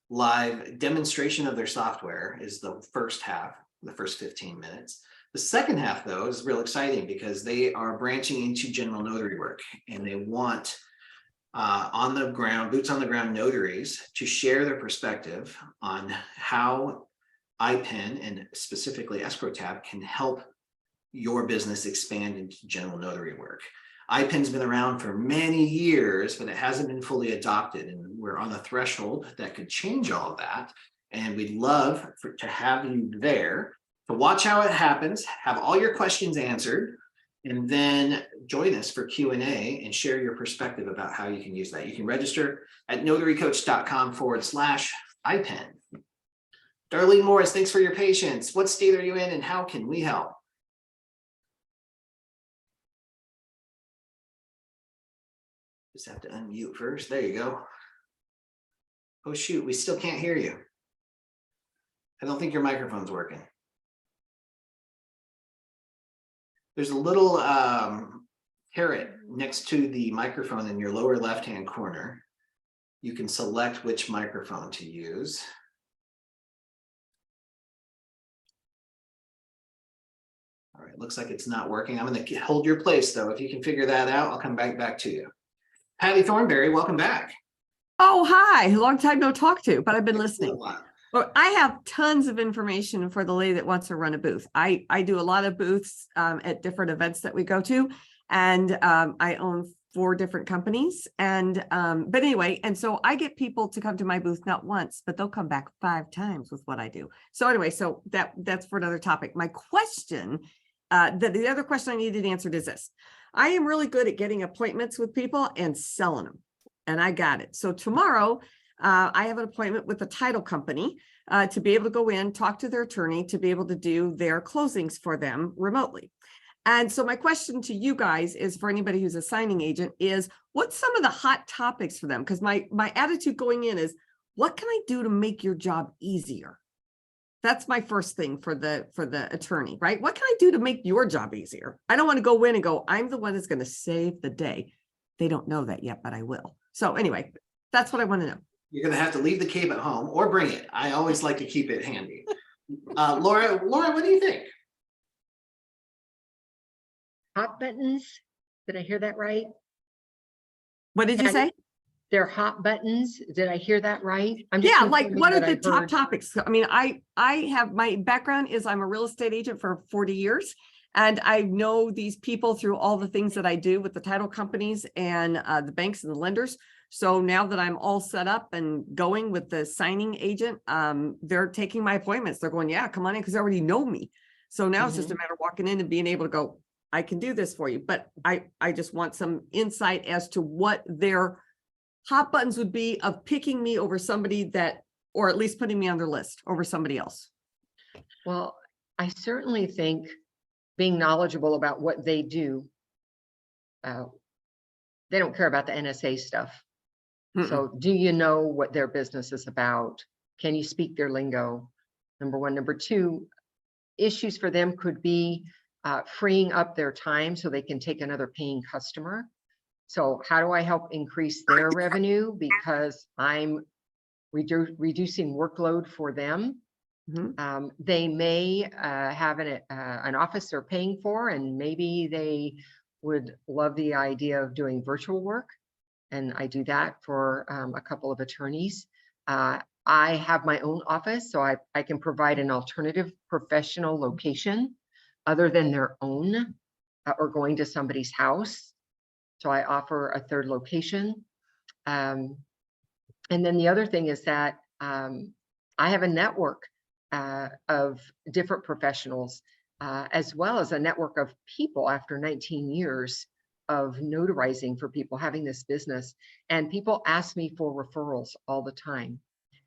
live demonstration of their software. Is the first half, the first 15 minutes. The second half, though, is real exciting because they are branching into general notary work, and they want on the ground, boots on the ground notaries to share their perspective on how IPEN and specifically Escrow Tab can help your business expand into general notary work. IPEN's been around for many years, but it hasn't been fully adopted, and we're on the threshold that could change all of that. And we'd love to have you there to watch how it happens, have all your questions answered, and then join us for Q&A and share your perspective about how you can use that. You can register at notarycoach.com/IPEN. Darlene Morris, thanks for your patience. What state are you in and how can we help? Just have to unmute first. There you go. Oh, shoot. We still can't hear you. I don't think your microphone's working. There's a little caret next to the microphone in your lower left-hand corner. You can select which microphone to use. It looks like it's not working. I'm going to hold your place though. If you can figure that out, I'll come back to you. Patty Thornberry, welcome back. Oh, hi, long time no talk to, but I've been It's been a listening. while. Well, I have tons of information for the lady that wants to run a booth. I do a lot of booths at different events that we go to, and I own 4 different companies. And but anyway, and so I get people to come to my booth not once, but they'll come back 5 times with what I do. So anyway, so that's for another topic. My question, the other question I needed answered is this: I am really good at getting appointments with people and selling them, and I got it. So tomorrow, I have an appointment with the title company to be able to go in, talk to their attorney, to be able to do their closings for them remotely. And so my question to you guys is, for anybody who's a signing agent, is what's some of the hot topics for them? Because my attitude going in is, what can I do to make your job easier? That's my first thing for the attorney, right? What can I do to make your job easier? I don't want to go in and go, I'm the one that's going to save the day. They don't know that yet, but I will. So anyway, that's what I want to know. You're going to have to leave the cape at home or bring it. I always like to keep it handy. Laura, what do you think? Hot buttons. Did I hear that right? What did you say? They're hot buttons. Did I hear that right? I'm Yeah, confirming like what are that I the top heard. topics? I mean, I have, my background is I'm a real estate agent for 40 years. And I know these people through all the things that I do with the title companies and the banks and the lenders. So now that I'm all set up and going with the signing agent, they're taking my appointments. They're going, yeah, come on in, because they already know me. So now it's just a matter of walking in and being able to go, I can do this for you. But I just want some insight as to what their hot buttons would be of picking me over somebody that, or at least putting me on their list over somebody else. Well, I certainly think being knowledgeable about what they do, they don't care about the NSA stuff. So do you know what their business is about? Can you speak their lingo? Number one. Number two, issues for them could be freeing up their time so they can take another paying customer. So how do I help increase their revenue? Because I'm reducing workload for them. They may have an office they're paying for, and maybe they would love the idea of doing virtual work. And I do that for a couple of attorneys. I have my own office, so I can provide an alternative professional location other than their own or going to somebody's house. So I offer a third location. And then the other thing is that I have a network of different professionals, as well as a network of people after 19 years of notarizing for people, having this business. And people ask me for referrals all the time.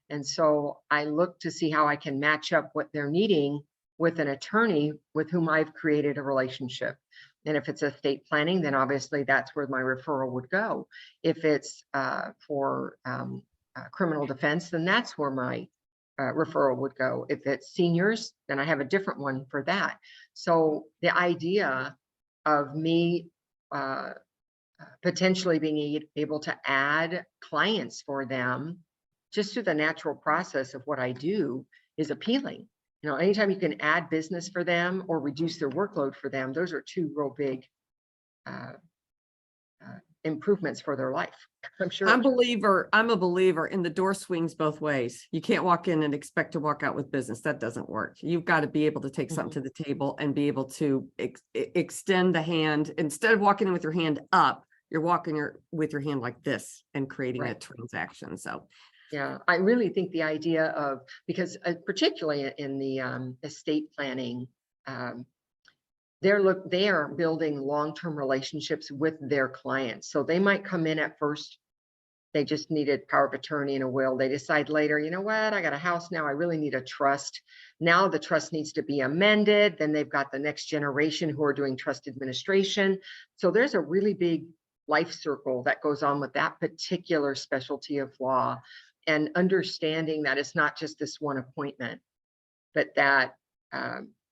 And so I look to see how I can match up what they're needing with an attorney with whom I've created a relationship. And if it's estate planning, then obviously that's where my referral would go. If it's for criminal defense, then that's where my referral would go. If it's seniors, then I have a different one for that. So the idea of me potentially being able to add clients for them just through the natural process of what I do is appealing. You know, anytime you can add business for them or reduce their workload for them, those are 2 real big improvements for their life. I'm sure. I'm a believer in the door swings both ways. You can't walk in and expect to walk out with business. That doesn't work. You've got to be able to take something to the table and be able to extend the hand. Instead of walking in with your hand up, you're walking with your hand like this and creating a transaction. So yeah, I really think the idea of, because particularly in the estate planning, they are building long-term relationships with their clients. So they might come in at first, they just needed power of attorney and a will. They decide later, you know what, I got a house now, I really need a trust. Now the trust needs to be amended. Then they've got the next generation who are doing trust administration. So there's a really big life circle that goes on with that particular specialty of law, and understanding that it's not just this one appointment, but that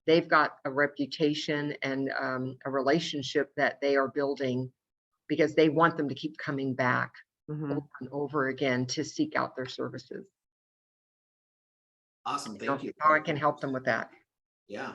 they've got a reputation and a relationship that they are building because they want them to keep coming back over and over again to seek out their services. Awesome. Thank you. How I can help them with that. Yeah.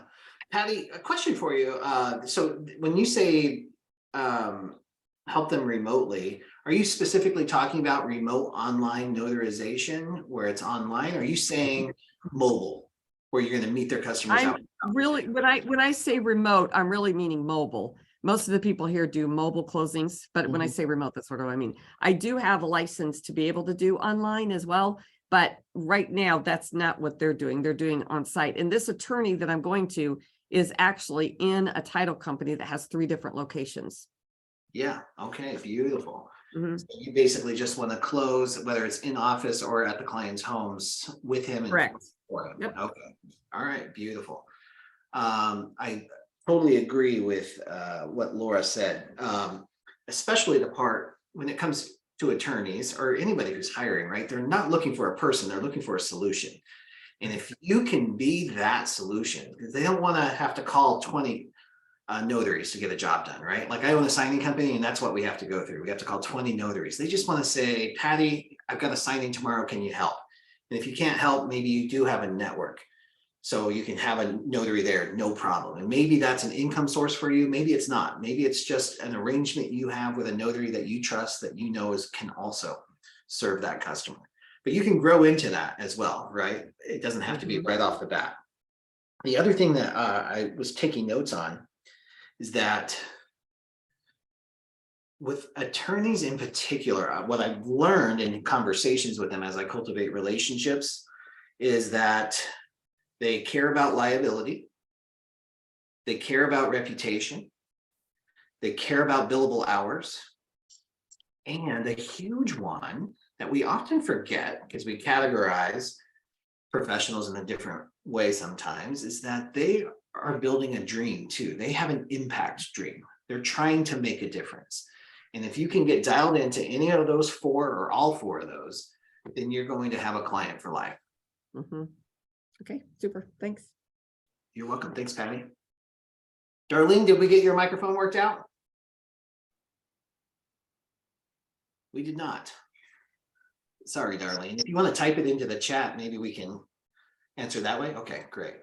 Patty, a question for you. So when you say help them remotely, are you specifically talking about remote online notarization where it's online? Are you saying mobile, where you're going to meet their customers out? I'm really, when I say remote, I'm really meaning mobile. Most of the people here do mobile closings, but when I say remote, that's what I mean. I do have a license to be able to do online as well, but right now that's not what they're doing. They're doing on site. And this attorney that I'm going to is actually in a title company that has 3 different locations. Yeah. Okay. Beautiful. Mhm. So you basically just want to close, whether it's in office or at the client's homes with him. Correct. For him. Yep. Okay. All right. Beautiful. I totally agree with what Laura said, especially the part when it comes to attorneys or anybody who's hiring, right? They're not looking for a person, they're looking for a solution. And if you can be that solution, because they don't want to have to call 20 notaries to get a job done, right? Like I own a signing company and that's what we have to go through. We have to call 20 notaries. They just want to say, Patty, I've got a signing tomorrow. Can you help? And if you can't help, maybe you do have a network. So you can have a notary there, no problem. And maybe that's an income source for you. Maybe it's not. Maybe it's just an arrangement you have with a notary that you trust that you know can also serve that customer. But you can grow into that as well, right? It doesn't have to be right off the bat. The other thing that I was taking notes on is that with attorneys in particular, what I've learned in conversations with them as I cultivate relationships is that they care about liability, they care about reputation, they care about billable hours, and a huge one that we often forget because we categorize professionals in a different way sometimes is that they are building a dream too. They have an impact dream. They're trying to make a difference. And if you can get dialed into any of those 4 or all 4 of those, then you're going to have a client for life. Mhm. Okay, super. Thanks. You're welcome. Thanks, Patty. Darlene, did we get your microphone worked out? We did not. Sorry, Darlene. If you want to type it into the chat, maybe we can answer that way. Okay, great.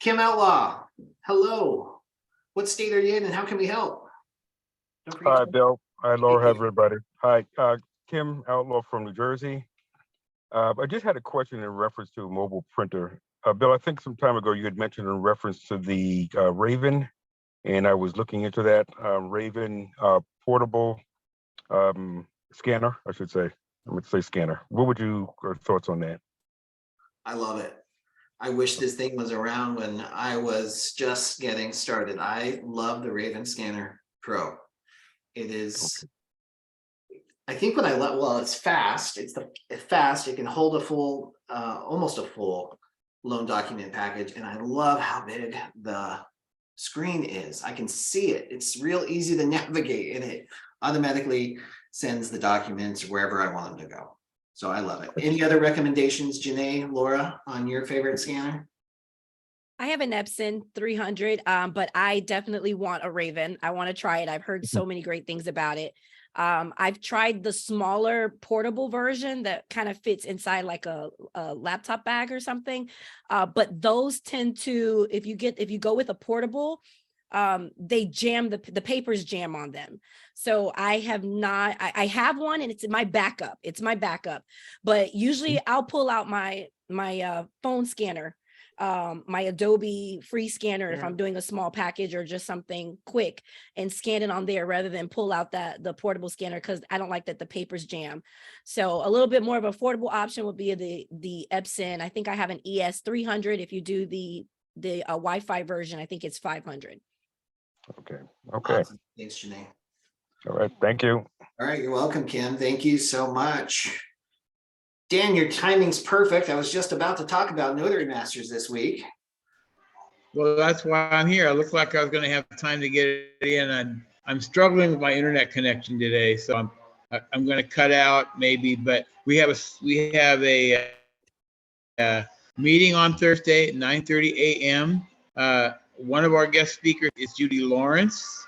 Kim Outlaw, hello. What state are you in and how can we help? Don't forget Hi, to- Bill. Hi, Laura. Hi, everybody. Hi, Kim Outlaw from New Jersey. I just had a question in reference to mobile printer. Bill, I think some time ago you had mentioned in reference to the Raven, and I was looking into that Raven portable scanner, I should say. I would say scanner. What would your thoughts on that? I love it. I wish this thing was around when I was just getting started. I love the Raven Scanner Pro. It is, I think what I love, well, it's fast. It's fast. It can hold a full, almost a full loan document package. And I love how big the screen is. I can see it. It's real easy to navigate and it automatically sends the documents wherever I want them to go. So I love it. Any other recommendations, Janae, Laura, on your favorite scanner? I have an Epson 300, but I definitely want a Raven. I want to try it. I've heard so many great things about it. I've tried the smaller portable version that kind of fits inside like a laptop bag or something. But those tend to, if you go with a portable, they jam, the papers jam on them. So I have not, I have one and it's my backup. It's my backup, but usually I'll pull out my phone scanner, my Adobe free scanner if I'm doing a small package or just something quick and scan it on there rather than pull out the portable scanner because I don't like that the papers jam. So a little bit more of an affordable option would be the Epson. I think I have an ES 300. If you do the Wi-Fi version, I think it's 500. Okay. Awesome. Thanks, Janae. All right. Thank you. All right. You're welcome, Kim. Thank you so much. Dan, your timing's perfect. I was just about to talk about Notary Masters this week. Well, that's why I'm here. It looked like I was going to have time to get it in. I'm struggling with my internet connection today, so I'm going to cut out maybe. But we have a meeting on Thursday at 9:30 a.m. One of our guest speakers is Judy Lawrence.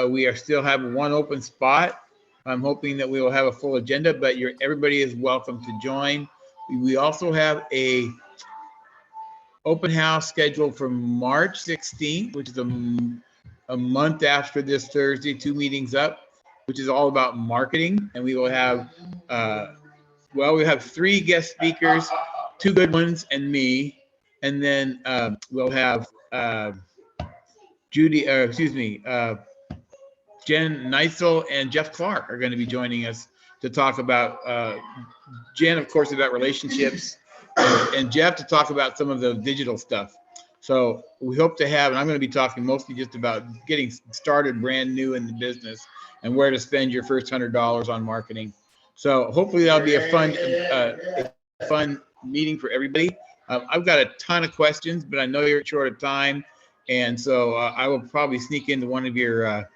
We are still have one open spot. I'm hoping that we will have a full agenda, but everybody is welcome to join. We also have a open house scheduled for March 16th, which is a month after this Thursday, 2 meetings up, which is all about marketing. And we will have, we have 3 guest speakers, 2 good ones and me. And then we'll have Jen Neisel and Jeff Clark are going to be joining us to talk about, Jen, of course, about relationships, and Jeff to talk about some of the digital stuff. So we hope to have, and I'm going to be talking mostly just about getting started brand new in the business and where to spend your first $100 on marketing. So hopefully that'll be a fun meeting for everybody. I've got a ton of questions, but I know you're short of time. And so I will probably sneak into one of your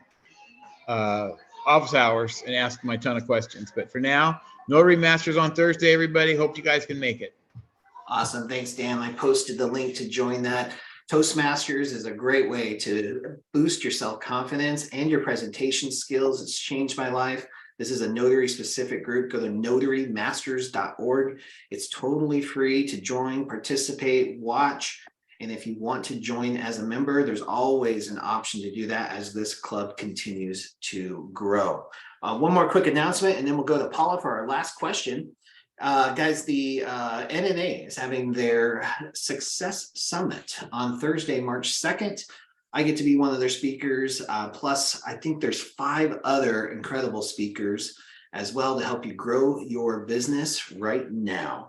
office hours and ask my ton of questions. But for now, Notary Masters on Thursday, everybody. Hope you guys can make it. Awesome. Thanks, Dan. I posted the link to join that. Toastmasters is a great way to boost your self-confidence and your presentation skills. It's changed my life. This is a notary specific group. Go to notarymasters.org. It's totally free to join, participate, watch. And if you want to join as a member, there's always an option to do that as this club continues to grow. One more quick announcement, and then we'll go to Paula for our last question. Guys, the NNA is having their Success Summit on Thursday, March 2nd. I get to be one of their speakers. Plus, I think there's 5 other incredible speakers as well to help you grow your business right now.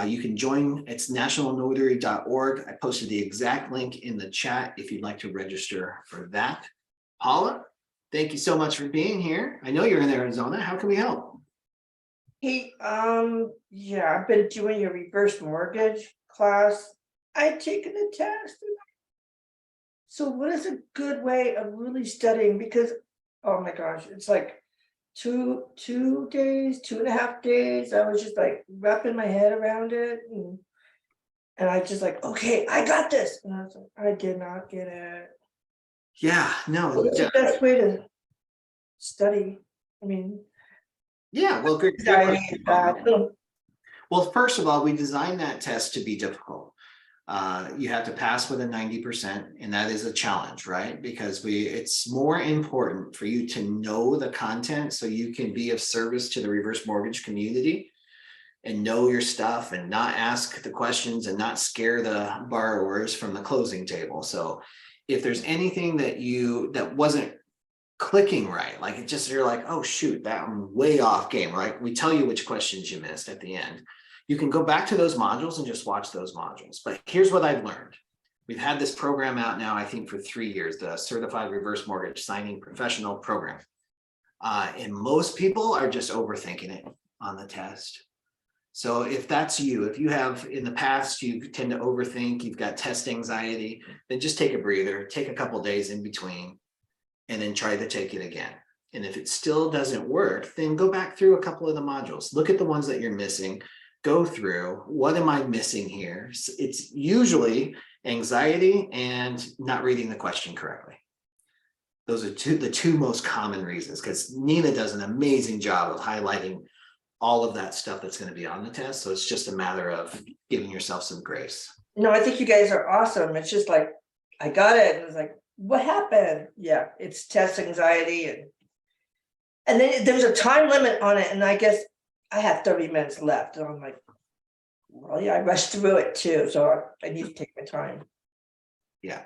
You can join, it's nationalnotary.org. I posted the exact link in the chat if you'd like to register for that. Paula, thank you so much for being here. I know you're in Arizona. How can we help? Hey, yeah, I've been doing your reverse mortgage class. I've taken the test. So what is a good way of really studying? Because, oh my gosh, it's like two days, 2.5 days. I was just like wrapping my head around it. And I just like, okay, I got this. And I was like, I did not get it. Yeah, no. What's the best way to study? I mean, yeah, well, good. Well, first of all, we designed that test to be difficult. You have to pass with a 90%, and that is a challenge, right? Because it's more important for you to know the content so you can be of service to the reverse mortgage community and know your stuff and not ask the questions and not scare the borrowers from the closing table. So if there's anything that wasn't clicking right, like it just, you're like, oh shoot, that I'm way off game, right? We tell you which questions you missed at the end. You can go back to those modules and just watch those modules. But here's what I've learned. We've had this program out now, I think for 3 years, the Certified Reverse Mortgage Signing Professional Program. And most people are just overthinking it on the test. So if that's you, if you have in the past, you tend to overthink, you've got test anxiety, then just take a breather, take a couple days in between, and then try to take it again. And if it still doesn't work, then go back through a couple of the modules. Look at the ones that you're missing. Go through, what am I missing here? It's usually anxiety and not reading the question correctly. Those are the two most common reasons, because Nina does an amazing job of highlighting all of that stuff that's going to be on the test. So it's just a matter of giving yourself some grace. No, I think you guys are awesome. It's just like, I got it. And it was like, what happened? Yeah, it's test anxiety. And then there was a time limit on it. And I guess I had 30 minutes left. And I'm like, well, yeah, I rushed through it too. So I need to take my time. Yeah.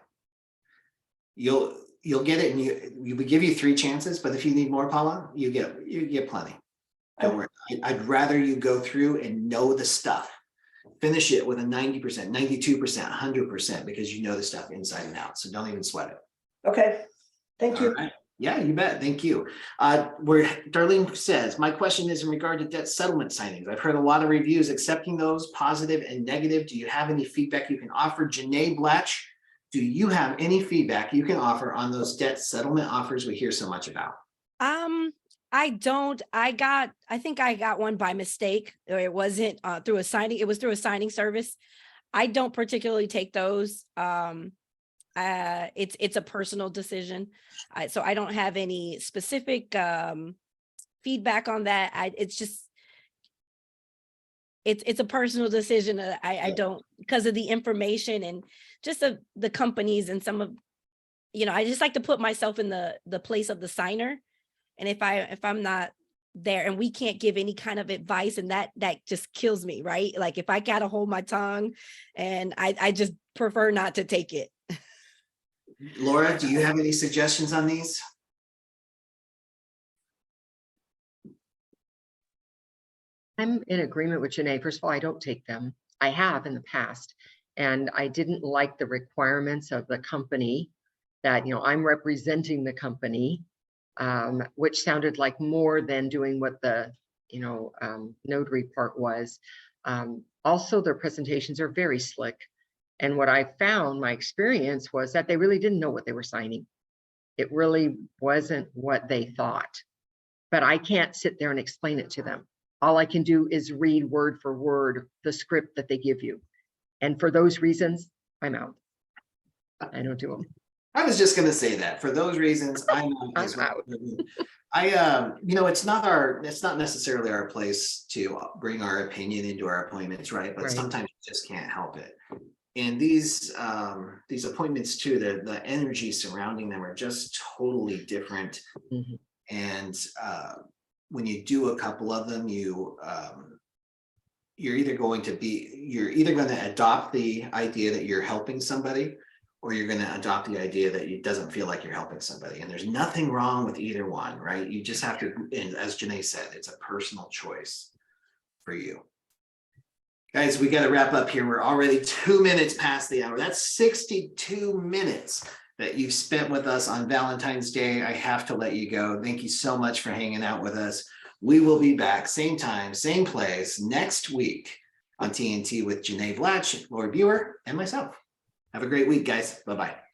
You'll get it, and we give you 3 chances, but if you need more, Paula, you get plenty. Don't worry. I'd rather you go through and know the stuff. Finish it with a 90%, 92%, 100%, because you know the stuff inside and out. So don't even sweat it. Okay. Thank you. Right. Yeah, you bet. Thank you. Where Darlene says, my question is in regard to debt settlement signings. I've heard a lot of reviews accepting those, positive and negative. Do you have any feedback you can offer? Janae Blatch, do you have any feedback you can offer on those debt settlement offers we hear so much about? I don't. I think I got one by mistake. It wasn't through a signing. It was through a signing service. I don't particularly take those. It's a personal decision. So I don't have any specific feedback on that. It's a personal decision. I don't because of the information and just the companies and some of, I just like to put myself in the place of the signer. And if I'm not there and we can't give any kind of advice, and that just kills me, right? Like if I gotta hold my tongue, and I just prefer not to take it. Laura, do you have any suggestions on these? I'm in agreement with Janae. First of all, I don't take them. I have in the past, and I didn't like the requirements of the company that, I'm representing the company, which sounded like more than doing what the, notary part was. Also, their presentations are very slick. And what I found, my experience was that they really didn't know what they were signing. It really wasn't what they thought. But I can't sit there and explain it to them. All I can do is read word for word the script that they give you. And for those reasons, I'm out. I don't do them. I was just going to say that for those reasons, I'm out. It's not necessarily our place to bring our opinion into our appointments, right? But sometimes you just can't help it. And these appointments too, the energy surrounding them are just totally different. Mm-hmm. And when you do a couple of them, you're either going to adopt the idea that you're helping somebody, or you're going to adopt the idea that it doesn't feel like you're helping somebody. And there's nothing wrong with either one, right? You just have to, and as Janae said, it's a personal choice for you. Guys, we got to wrap up here. We're already 2 minutes past the hour. That's 62 minutes that you've spent with us on Valentine's Day. I have to let you go. Thank you so much for hanging out with us. We will be back same time, same place next week on TNT with Janae Blatch, Laura Buer, and myself. Have a great week, guys. Bye-bye.